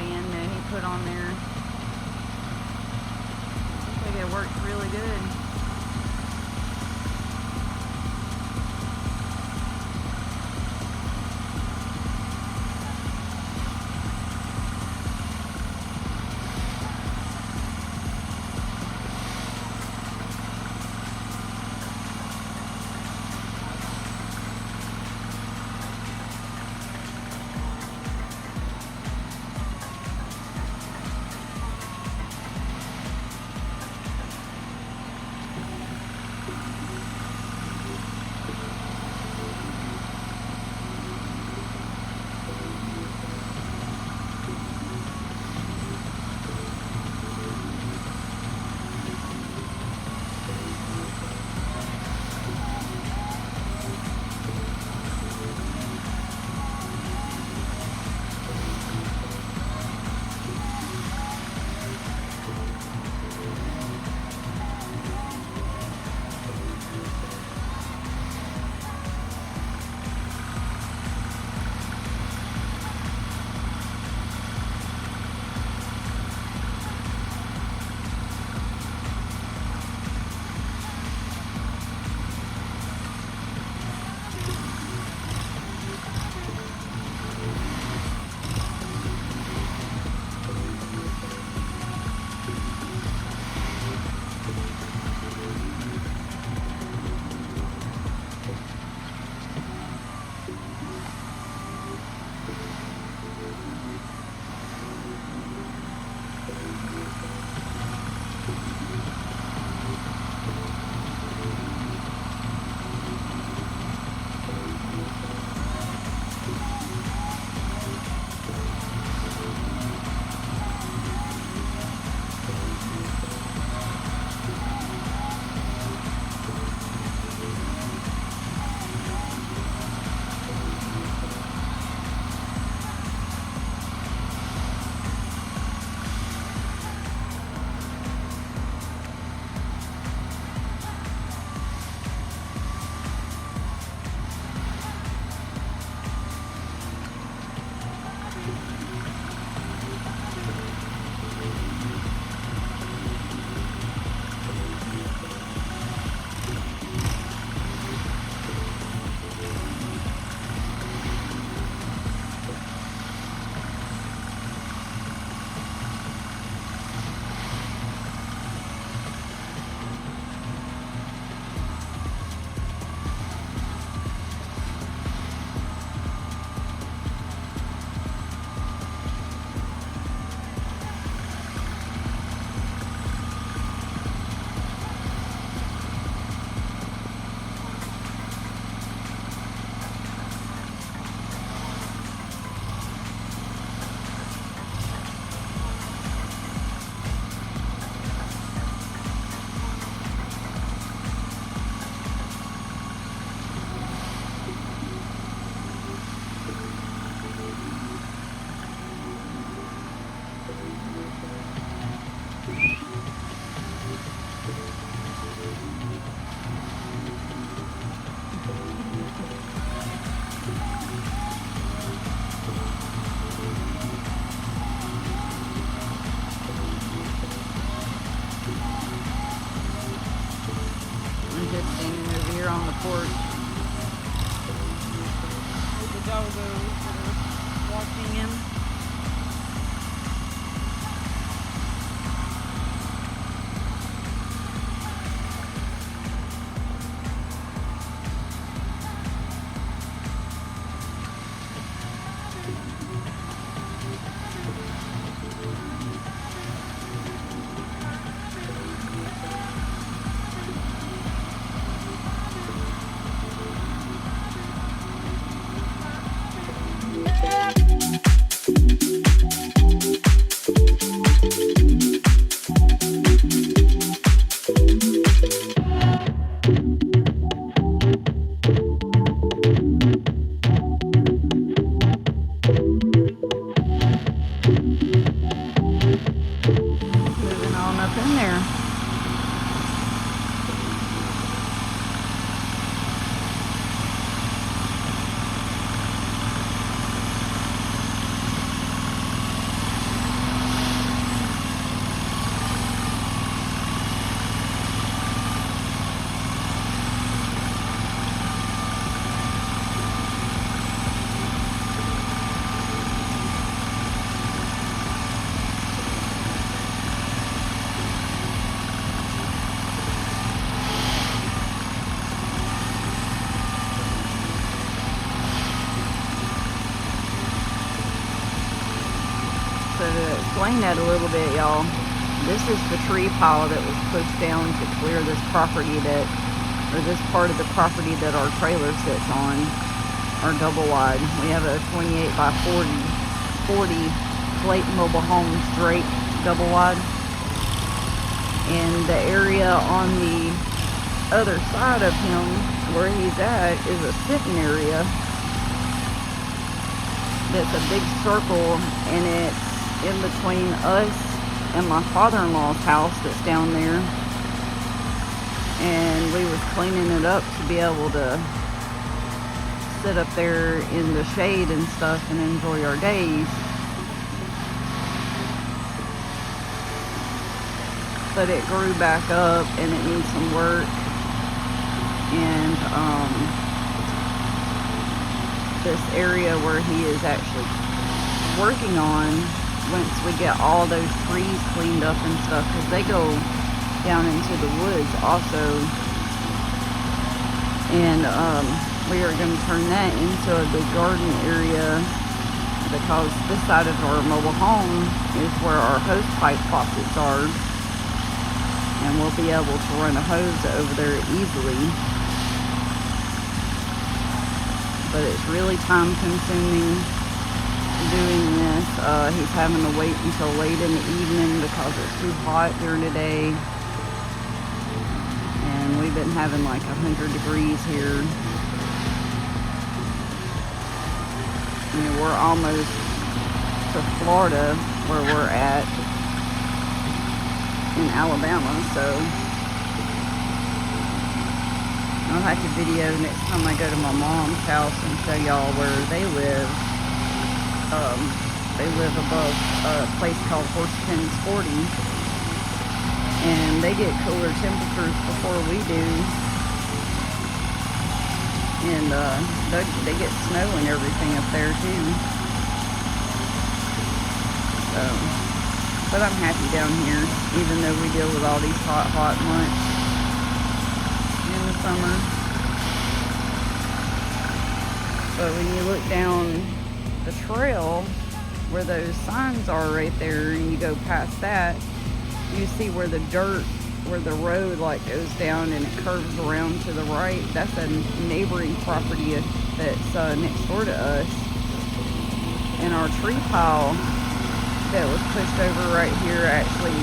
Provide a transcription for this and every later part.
fan that he put on there. I think it worked really good. Standing over here on the porch with the doggos that are watching him. So to explain that a little bit, y'all, this is the tree pile that was pushed down to clear this property this part of the property that our trailer sits on, our double wide. We have a 28 by 40 Slate Mobile Homes Drake double wide. And the area on the other side of him, where he's at, is a sitting area. It's a big circle, and it's in between us and my father-in-law's house that's down there. And we was cleaning it up to be able to sit up there in the shade and stuff and enjoy our days. But it grew back up and it needs some work. And this area where he is actually working on, once we get all those trees cleaned up and stuff, because they go down into the woods also, and we are going to turn that into a big garden area, because this side of our mobile home is where our hose pipe faucets are, and we'll be able to run a hose over there easily. But it's really time consuming doing this. He's having to wait until late in the evening because it's too hot during the day. And we've been having like 100 degrees here. I mean, we're almost to Florida where we're at in Alabama, so I'll have to video next time I go to my mom's house and show y'all where they live. They live above a place called Horsepens 40, and they get cooler temperatures before we do, and they get snow and everything up there too. So, but I'm happy down here, even though we deal with all these hot months in the summer. But when you look down the trail where those signs are right there, and you go past that, you see where the dirt, where the road like goes down and it curves around to the right. That's a neighboring property that's next door to us. And our tree pile that was pushed over right here actually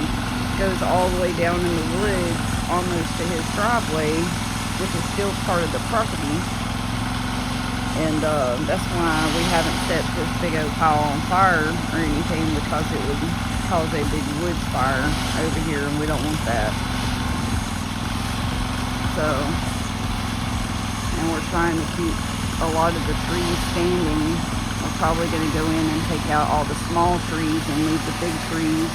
goes all the way down in the woods almost to his driveway, which is still part of the property. And that's why we haven't set this big old pile on fire or anything, because it would cause a big woods fire over here, and we don't want that. So, and we're trying to keep a lot of the trees standing. We're probably going to go in and take out all the small trees and leave the big trees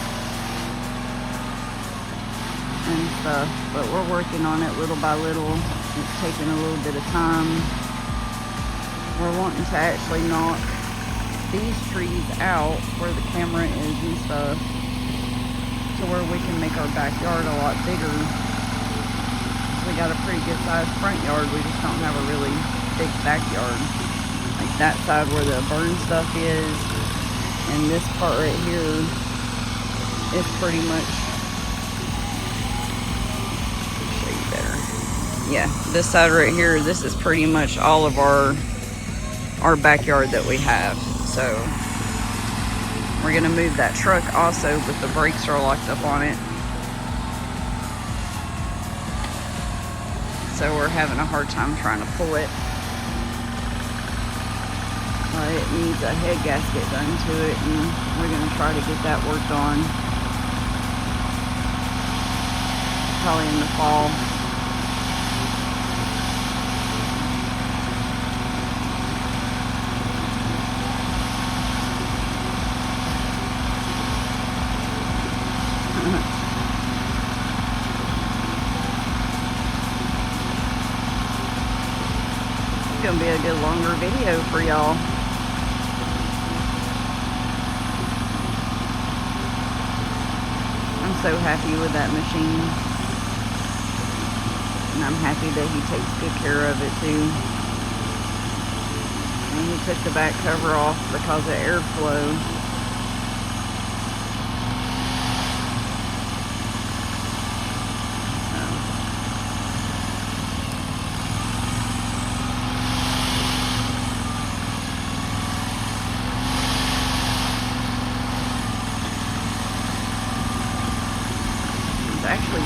and stuff. But we're working on it little by little. It's taking a little bit of time. We're wanting to actually knock these trees out where the camera is and stuff, to where we can make our backyard a lot bigger. We got a pretty good sized front yard, we just don't have a really big backyard. Like that side where the burn stuff is, and this part right here is pretty much, show you better. Yeah, this side right here, this is pretty much all of our backyard that we have. So we're gonna move that truck also, but the brakes are locked up on it, so we're having a hard time trying to pull it. It needs a head gasket done to it, and we're gonna try to get that worked on probably in the fall. It's gonna be a good longer video for y'all. I'm so happy with that machine, and I'm happy that he takes good care of it too. And he took the back cover off because of airflow.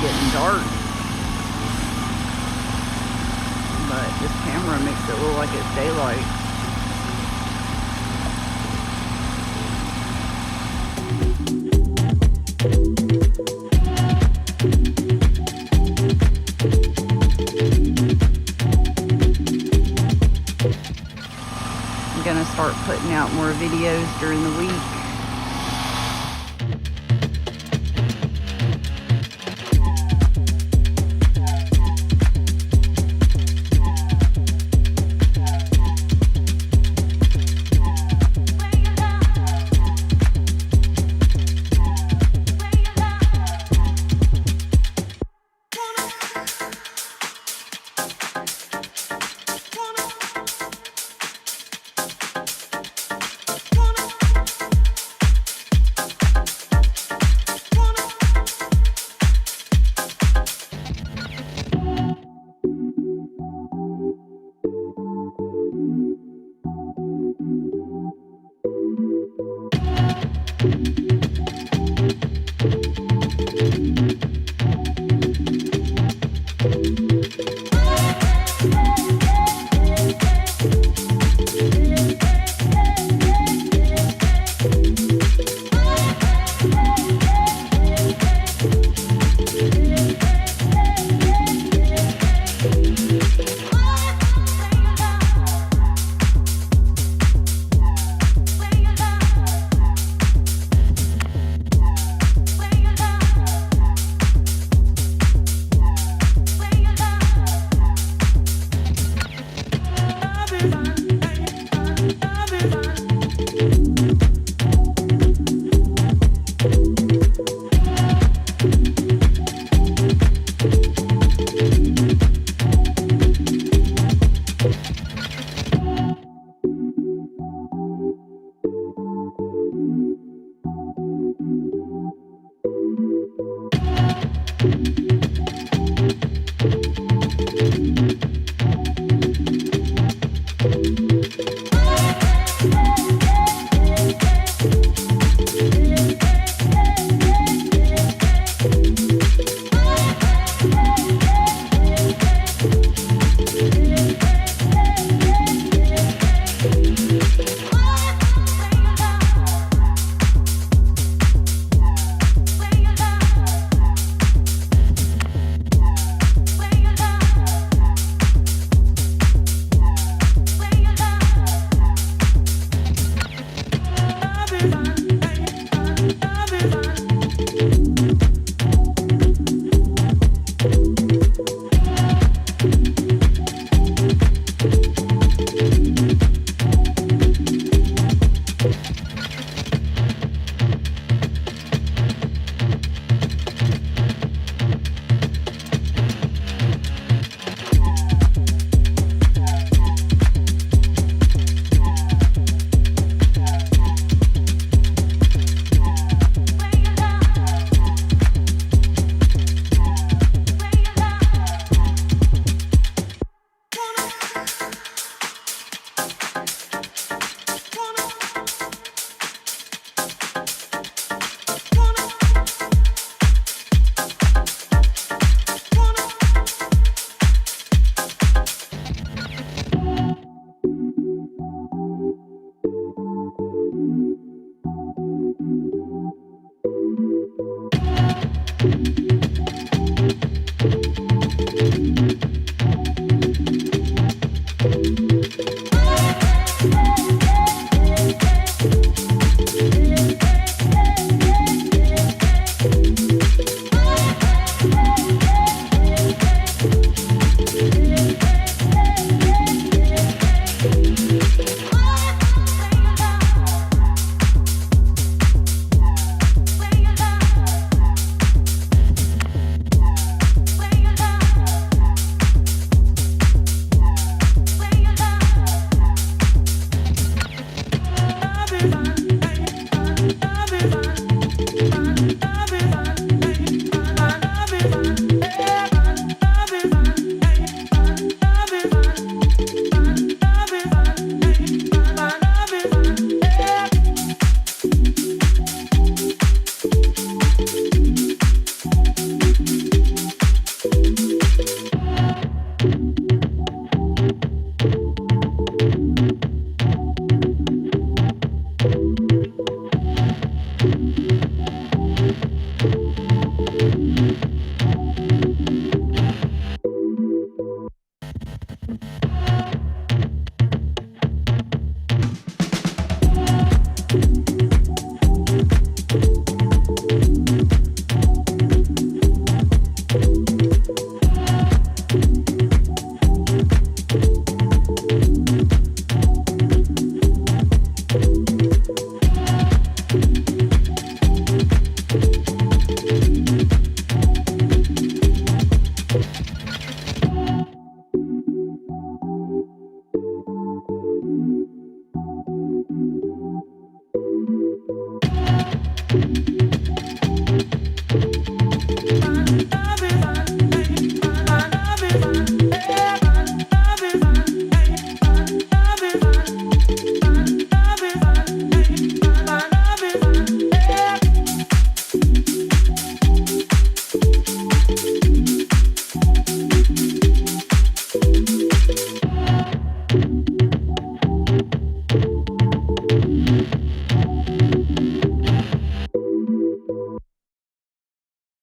getting dark. But this camera makes it look like it's daylight. I'm gonna start putting out more videos during the week.